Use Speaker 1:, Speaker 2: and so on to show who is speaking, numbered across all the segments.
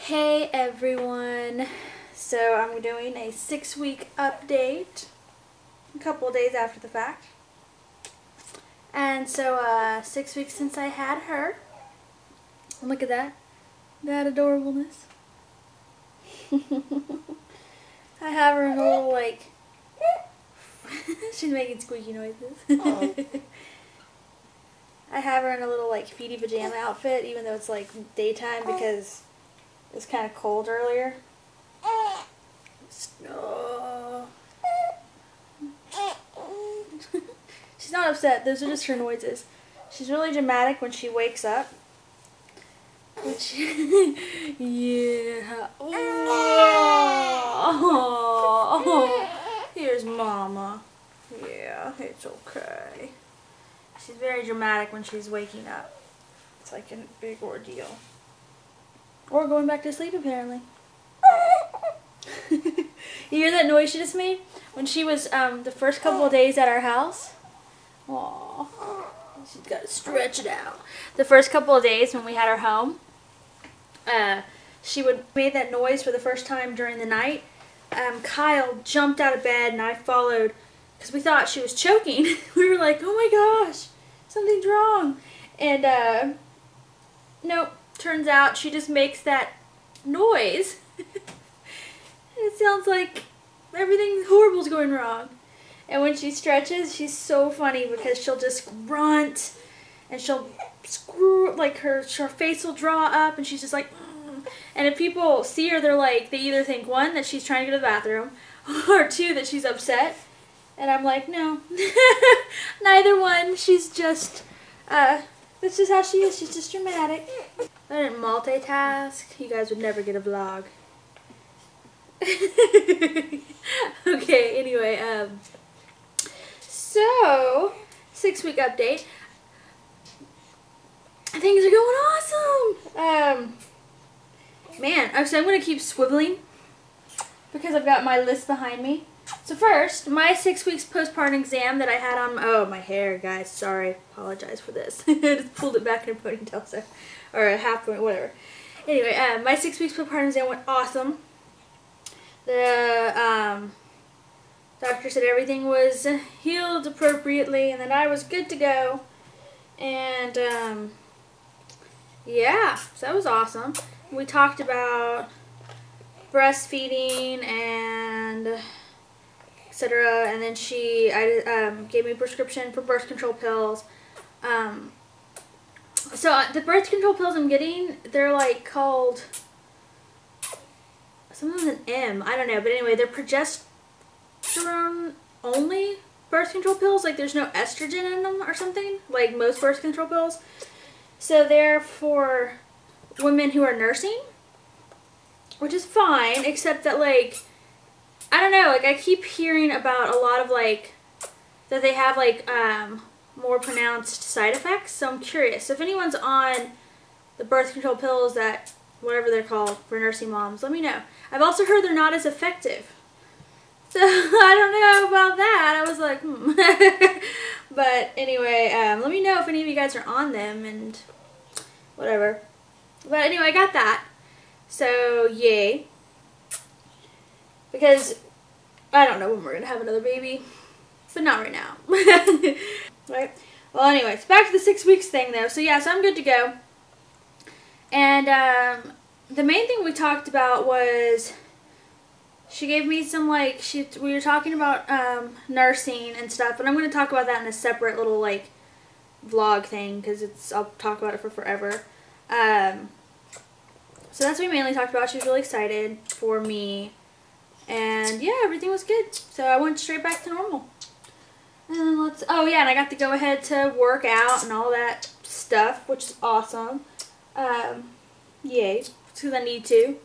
Speaker 1: Hey everyone, so I'm doing a 6-week update, a couple of days after the fact. And so 6 weeks since I had her. Look at that adorableness. I have her in a little like, she's making squeaky noises. I have her in a little like feety pajama outfit even though it's like daytime because it was kind of cold earlier. Oh. She's not upset. Those are just her noises. She's really dramatic when she wakes up. Which, yeah. Oh. Here's Mama. Yeah, it's okay. She's very dramatic when she's waking up. It's like a big ordeal. Or going back to sleep, apparently. You hear that noise she just made? When she was the first couple of days at our house. Aww. She's got to stretch it out. The first couple of days when we had her home, she made that noise for the first time during the night. Kyle jumped out of bed and I followed because we thought she was choking. We were like, oh my gosh, something's wrong. And nope. Turns out she just makes that noise. It sounds like everything horrible's going wrong. And when she stretches, she's so funny because she'll just grunt and she'll screw, like her face will draw up and she's just like, and if people see her, they're like, they either think, one, that she's trying to go to the bathroom, or two, that she's upset. And I'm like, no, neither one. She's just, that's just how she is. She's just dramatic. I didn't multitask. You guys would never get a vlog. Okay, anyway, so 6-week update. Things are going awesome. Man, so I'm gonna keep swiveling because I've got my list behind me. So first, my 6 weeks postpartum exam that I had on, oh, my hair, guys, sorry, apologize for this. I just pulled it back in a ponytail, so, or a half point, whatever. Anyway, my 6 weeks postpartum exam went awesome. The doctor said everything was healed appropriately and that I was good to go. And, yeah, so that was awesome. We talked about breastfeeding and etc. And then she gave me a prescription for birth control pills. So the birth control pills I'm getting, they're like called something with an M. I don't know, but anyway, they're progesterone only birth control pills. Like there's no estrogen in them or something, like most birth control pills. So they're for women who are nursing, which is fine, except that like, I don't know, like I keep hearing about a lot of like, that they have like more pronounced side effects, so I'm curious. So if anyone's on the birth control pills that, whatever they're called, for nursing moms, let me know. I've also heard they're not as effective. So I don't know about that. I was like, But anyway, let me know if any of you guys are on them and whatever. But anyway, I got that. So, yay. Because I don't know when we're going to have another baby. But not right now. Right? Well, anyways, back to the 6 weeks thing, though. So, yeah, so I'm good to go. And the main thing we talked about was she gave me some, like, we were talking about nursing and stuff. And I'm going to talk about that in a separate little, like, vlog thing. Because I'll talk about it for forever. So that's what we mainly talked about. She was really excited for me. And yeah, everything was good. So I went straight back to normal. And oh yeah, and I got to go ahead to work out and all that stuff, which is awesome. Yay, because I need to.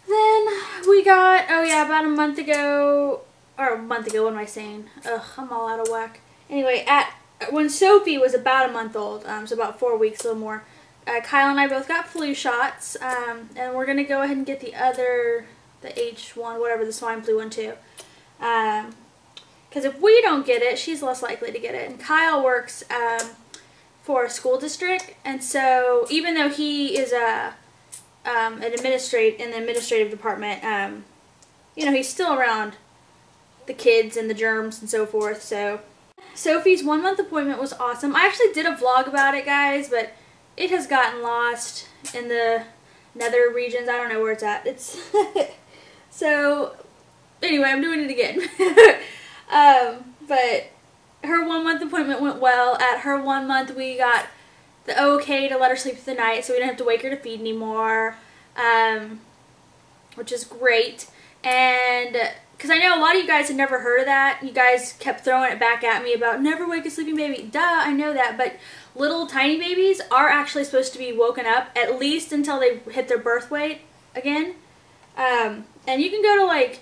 Speaker 1: Then we got, oh yeah, about a month ago, what am I saying? Ugh, I'm all out of whack. Anyway, when Sophie was about a month old, so about 4 weeks, a little more, Kyle and I both got flu shots, and we're going to go ahead and get the H1, whatever, the swine flu one too. Because if we don't get it, she's less likely to get it. And Kyle works for a school district, and so even though he is in the administrative department, you know, he's still around the kids and the germs and so forth. So Sophie's 1 month appointment was awesome. I actually did a vlog about it, guys, but it has gotten lost in the nether regions. I don't know where it's at. It's so anyway, I'm doing it again. But her 1 month appointment went well. At her 1 month, we got the okay to let her sleep through the night, so we didn't have to wake her to feed anymore, which is great. And because I know a lot of you guys had never heard of that. You guys kept throwing it back at me about never wake a sleeping baby. Duh, I know that. But little tiny babies are actually supposed to be woken up at least until they hit their birth weight again. And you can go to like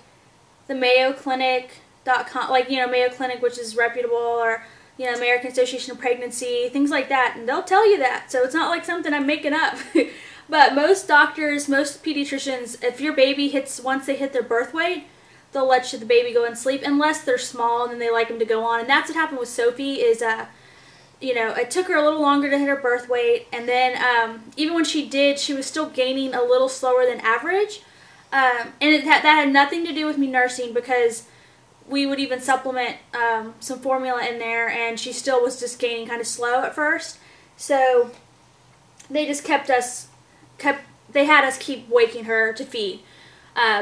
Speaker 1: the MayoClinic.com, like, you know, Mayo Clinic, which is reputable, or, you know, American Association of Pregnancy, things like that. And they'll tell you that. So it's not like something I'm making up. But most doctors, most pediatricians, if your baby hits, once they hit their birth weight, they'll let the baby go and sleep, unless they're small and then they like them to go on. And that's what happened with Sophie is, you know, it took her a little longer to hit her birth weight. And then even when she did, she was still gaining a little slower than average. And that had nothing to do with me nursing, because we would even supplement some formula in there, and she still was just gaining kind of slow at first. So they just they had us keep waking her to feed.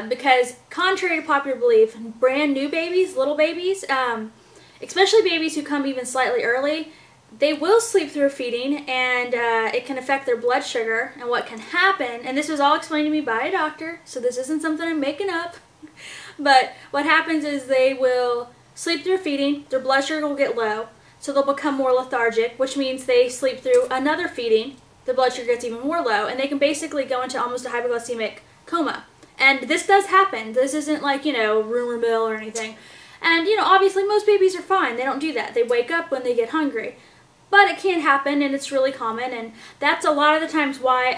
Speaker 1: Because contrary to popular belief, brand new babies, little babies, especially babies who come even slightly early, they will sleep through feeding, and it can affect their blood sugar. And what can happen, and this was all explained to me by a doctor, so this isn't something I'm making up, but what happens is they will sleep through feeding, their blood sugar will get low, so they'll become more lethargic, which means they sleep through another feeding, the blood sugar gets even more low, and they can basically go into almost a hypoglycemic coma. And this does happen. This isn't like, you know, rumor mill or anything. And, you know, obviously most babies are fine. They don't do that. They wake up when they get hungry. But it can happen, and it's really common. And that's a lot of the times why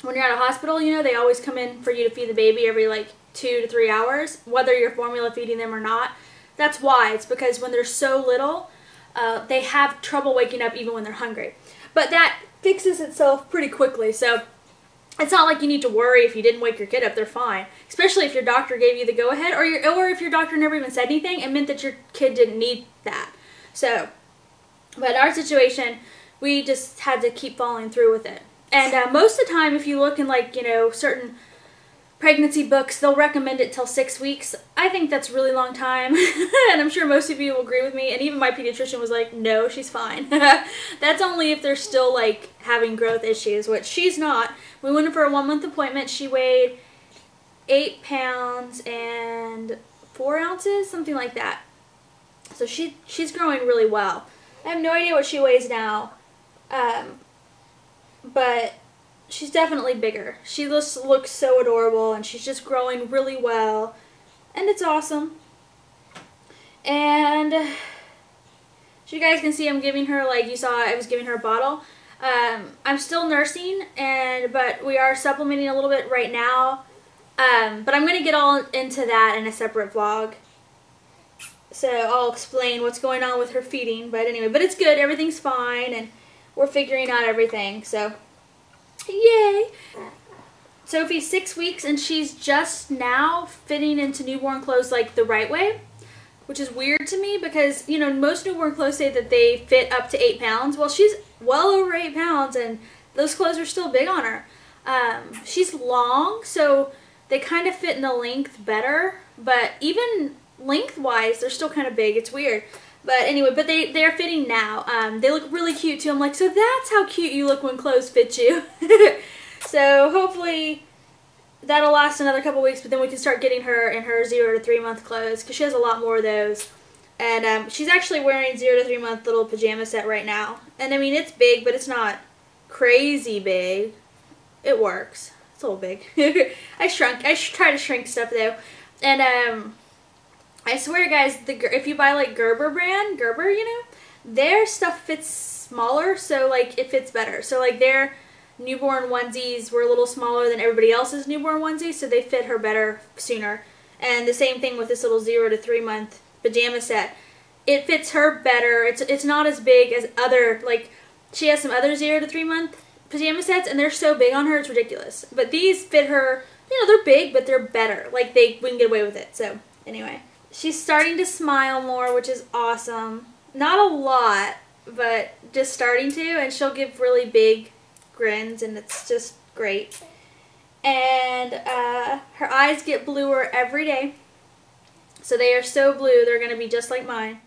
Speaker 1: when you're at a hospital, you know, they always come in for you to feed the baby every like 2 to 3 hours, whether you're formula feeding them or not. That's why. It's because when they're so little, they have trouble waking up even when they're hungry. But that fixes itself pretty quickly. So it's not like you need to worry if you didn't wake your kid up. They're fine. Especially if your doctor gave you the go-ahead, or if your doctor never even said anything, it meant that your kid didn't need that. So, but in our situation, we just had to keep following through with it. And most of the time, if you look in, like, you know, certain pregnancy books, they'll recommend it till 6 weeks. I think that's a really long time. And I'm sure most of you will agree with me. And even my pediatrician was like, no, she's fine. That's only if they're still, like, having growth issues, which she's not. We went in for a 1 month appointment. She weighed 8 pounds and 4 ounces, something like that. So she's growing really well. I have no idea what she weighs now, but she's definitely bigger. She just looks so adorable, and she's just growing really well, and it's awesome. And so you guys can see I'm giving her, like you saw, I was giving her a bottle. I'm still nursing, but we are supplementing a little bit right now. But I'm going to get all into that in a separate vlog. So I'll explain what's going on with her feeding. But anyway, but it's good. Everything's fine, and we're figuring out everything. So, yay! Sophie's 6 weeks, and she's just now fitting into newborn clothes like the right way, which is weird to me because, you know, most newborn clothes say that they fit up to 8 pounds. Well, she's well over 8 pounds, and those clothes are still big on her. She's long, so they kind of fit in the length better, but even lengthwise, they're still kind of big. It's weird. But anyway, but they're fitting now. They look really cute, too. I'm like, so that's how cute you look when clothes fit you. So hopefully that'll last another couple weeks, but then we can start getting her in her 0 to 3 month clothes, because she has a lot more of those. And she's actually wearing 0 to 3 month little pajama set right now. And I mean, it's big, but it's not crazy big. It works. It's a little big. I try to shrink stuff, though. And I swear, guys, if you buy, like, Gerber, you know, their stuff fits smaller, so, like, it fits better. So, like, their newborn onesies were a little smaller than everybody else's newborn onesies, so they fit her better sooner. And the same thing with this little 0 to 3 month pajama set. It fits her better. It's not as big as other, like, she has some other 0 to 3 month pajama sets, and they're so big on her, it's ridiculous. But these fit her, you know, they're big, but they're better. Like, we can get away with it. So, anyway. She's starting to smile more, which is awesome. Not a lot, but just starting to, and she'll give really big grins, and it's just great. And her eyes get bluer every day. So they are so blue, they're going to be just like mine.